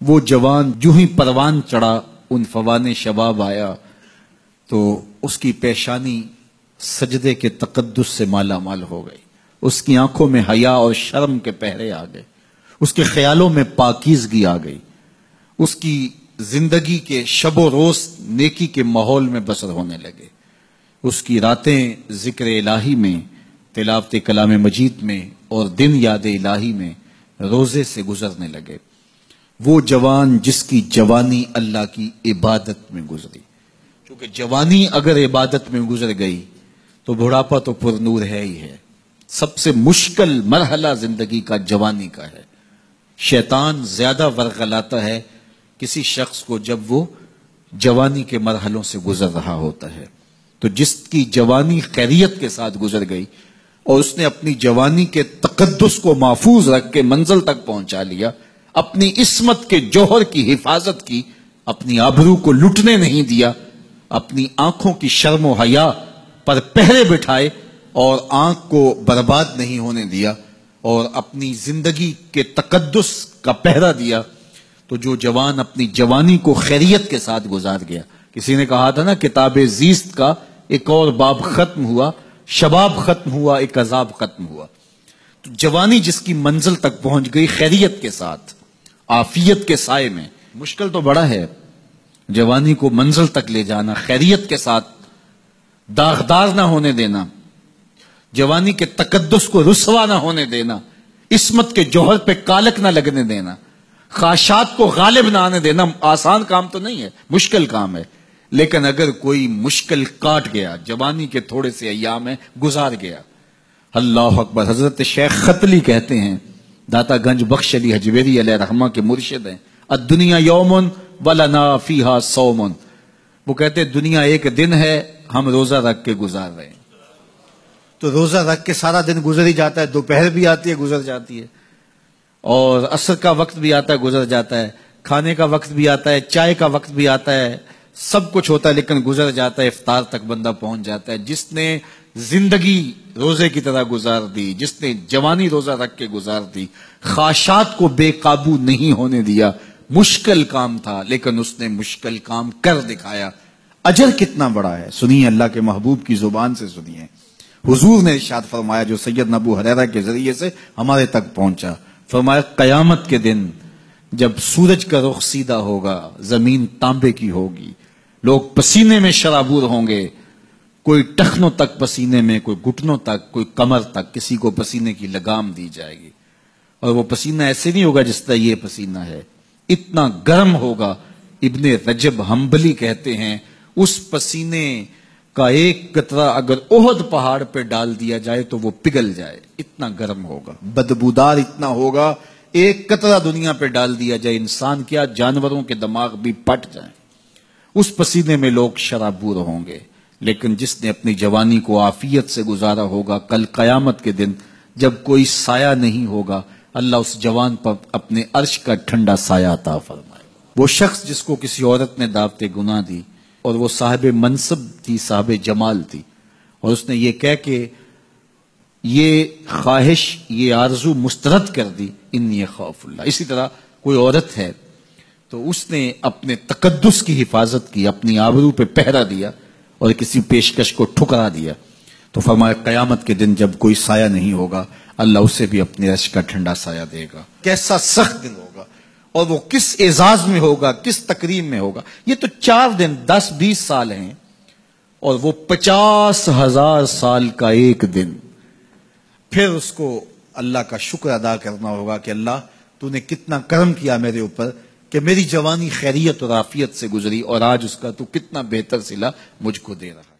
وہ جوان جو ہی پروان چڑھا ان فوان شباب آیا، تو اس کی پیشانی سجدے کے تقدس سے مالا مال ہو گئی، اس کی آنکھوں میں حیا اور شرم کے پہرے آ گئے، اس کے خیالوں میں پاکیزگی آ گئی، اس کی زندگی کے شب و روز نیکی کے ماحول میں بسر ہونے لگے، اس کی راتیں ذکر الہی میں، تلاوت کلام مجید میں اور دن یاد الہی میں روزے سے گزرنے لگے۔ وہ جوان جس کی جوانی اللہ کی عبادت میں گزری، کیونکہ جوانی اگر عبادت میں گزر گئی تو بڑھاپا تو پر نور ہے ہی ہے۔ سب سے مشکل مرحلہ زندگی کا جوانی کا ہے۔ شیطان زیادہ ورغلاتا ہے کسی شخص کو جب وہ جوانی کے مرحلوں سے گزر رہا ہوتا ہے۔ تو جس کی جوانی خیریت کے ساتھ گزر گئی اور اس نے اپنی جوانی کے تقدس کو محفوظ رکھ کے منزل تک پہنچا لیا، اپنی عصمت کے جوہر کی حفاظت کی، اپنی آبرو کو لٹنے نہیں دیا، اپنی آنکھوں کی شرم و حیا پر پہرے بٹھائے اور آنکھ کو برباد نہیں ہونے دیا اور اپنی زندگی کے تقدس کا پہرا دیا، تو جو جوان اپنی جوانی کو خیریت کے ساتھ گزار گیا۔ کسی نے کہا تھا نا، کتاب زیست کا ایک اور باب ختم ہوا، شباب ختم ہوا، ایک عذاب ختم ہوا۔ تو جوانی جس کی منزل تک پہنچ گئی خیریت کے ساتھ، عافیت کے سائے میں، مشکل تو بڑا ہے جوانی کو منزل تک لے جانا، خیریت کے ساتھ، داغدار نہ ہونے دینا، جوانی کے تقدس کو رسوا نہ ہونے دینا، عصمت کے جوہر پہ کالک نہ لگنے دینا، خواہشات کو غالب نہ آنے دینا۔ آسان کام تو نہیں ہے، مشکل کام ہے، لیکن اگر کوئی مشکل کاٹ گیا، جوانی کے تھوڑے سے ایام میں گزار گیا، اللہ اکبر۔ حضرت شیخ خطلی کہتے ہیں، داتا گنج بخش علی حجویری علیہ رحمہ کے مرشد ہیں، الدنیا یوم ولنا فیہا صوم، وہ کہتے ہیں دنیا ایک دن ہے، ہم روزہ رکھ کے گزار رہے ہیں۔ تو روزہ رکھ کے سارا دن گزر ہی جاتا ہے، دوپہر بھی آتی ہے گزر جاتی ہے، اور عصر کا وقت بھی آتا ہے گزر جاتا ہے، کھانے کا وقت بھی آتا ہے، چائے کا وقت بھی آتا ہے، سب کچھ ہوتا ہے لیکن گزر جاتا ہے، افطار تک بندہ پہنچ جاتا ہے۔ جس نے زندگی روزے کی طرح گزار دی، جس نے جوانی روزہ رکھ کے گزار دی، خواہشات کو بے قابو نہیں ہونے دیا، مشکل کام تھا لیکن اس نے مشکل کام کر دکھایا۔ اجر کتنا بڑا ہے، سنیے اللہ کے محبوب کی زبان سے سنیے۔ حضور نے ارشاد فرمایا جو سید ابو ہریرہ کے ذریعے سے ہمارے تک پہنچا، فرمایا قیامت کے دن جب سورج کا رخ سیدھا ہوگا، زمین تانبے کی ہوگی، لوگ پسینے میں شرابور ہوں گے، کوئی ٹخنوں تک پسینے میں، کوئی گھٹنوں تک، کوئی کمر تک، کسی کو پسینے کی لگام دی جائے گی، اور وہ پسینہ ایسے نہیں ہوگا جس طرح یہ پسینہ ہے، اتنا گرم ہوگا۔ ابن رجب حنبلی کہتے ہیں اس پسینے کا ایک قطرہ اگر احد پہاڑ پہ ڈال دیا جائے تو وہ پگھل جائے، اتنا گرم ہوگا، بدبودار اتنا ہوگا، ایک قطرہ دنیا پہ ڈال دیا جائے، انسان کیا جانوروں کے دماغ بھی پھٹ جائیں، اس پسینے میں لوگ شرابور ہوں گے۔ لیکن جس نے اپنی جوانی کو عافیت سے گزارا ہوگا، کل قیامت کے دن جب کوئی سایہ نہیں ہوگا، اللہ اس جوان پر اپنے عرش کا ٹھنڈا سایہ عطا فرمائے۔ وہ شخص جس کو کسی عورت نے دعوت گناہ دی اور وہ صاحب منصب تھی، صاحب جمال تھی، اور اس نے یہ کہہ کہ یہ خواہش، یہ آرزو مسترد کر دی، انی خاف اللہ۔ اسی طرح کوئی عورت ہے تو اس نے اپنے تقدس کی حفاظت کی، اپنی آبرو پہ پہرا دیا اور کسی پیشکش کو ٹھکرا دیا، تو فرمایا قیامت کے دن جب کوئی سایہ نہیں ہوگا، اللہ اسے بھی اپنے عرش کا ٹھنڈا سایہ دے گا۔ کیسا سخت دن ہوگا، اور وہ کس اعزاز میں ہوگا، کس تکریم میں ہوگا۔ یہ تو 4 دن 10-20 سال ہیں، اور وہ 50,000 سال کا ایک دن۔ پھر اس کو اللہ کا شکر ادا کرنا ہوگا کہ اللہ تو نے کتنا کرم کیا میرے اوپر کہ میری جوانی خیریت اور عافیت سے گزری، اور آج اس کا تو کتنا بہتر صلہ مجھ کو دے رہا۔